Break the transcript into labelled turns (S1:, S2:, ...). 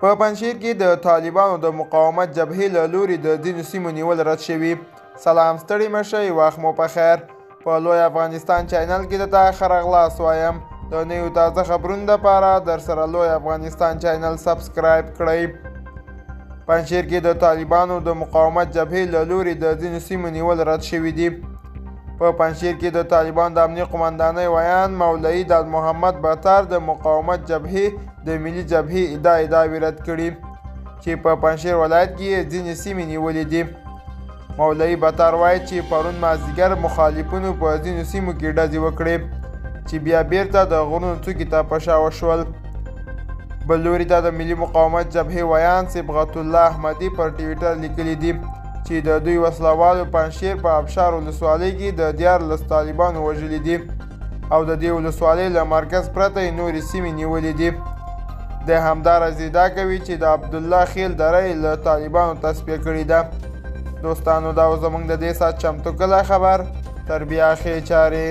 S1: په پنجشیر کې د طالبانو د مقاومت جبهې له لوري د ځینو سیمو نیول رد شوي. سلام ستړي مه شئ، وخت مو په خیر. په لوی افغانستان چینل کې درته ښه راغلاست وایم. د نویو تازه خبرونو دپاره درسره لوی افغانستان چینل سبسکرایب کړئ. پنجشیر کې د طالبانو د مقاومت جبهې له لوري د ځینو سیمو نیول رد شوي دي. په پنجشیر کې د طالبانو د امنیه قمندانۍ ویان مولوي داد محمد بطار د مقاومت جبهې د ملي جبهې ادعاوې رد کړي چې په پنجشیر ولایت کې یې ځینې سیمې نیولې دي. مولوي بطار وایي چې پرون مازدیګر مخالفینو په ځینو سیمو کې ډزې وکړې چې بیا بیرته د غرونو څوکې ته په شا وشول. بل لوري ته د ملي مقاومت جبهې ویان صبغت الله احمدي پر ټویټر لیکلي دي چې د دوی وسلوالو پنجشیر په ابشار ولسوالۍ کې د 14 طالبانو وژلي دي او د دې ولسوالۍ له مرکز پرته یې نورې سیمې نیولې دي. د همدارس ادعا کوي چې د عبدالله خیل دره یې له طالبانو تصفیه کړې ده. دوستانو دا و زموږ د دې ساعت چمتو کلی خبر. تر بیا ښې چارې.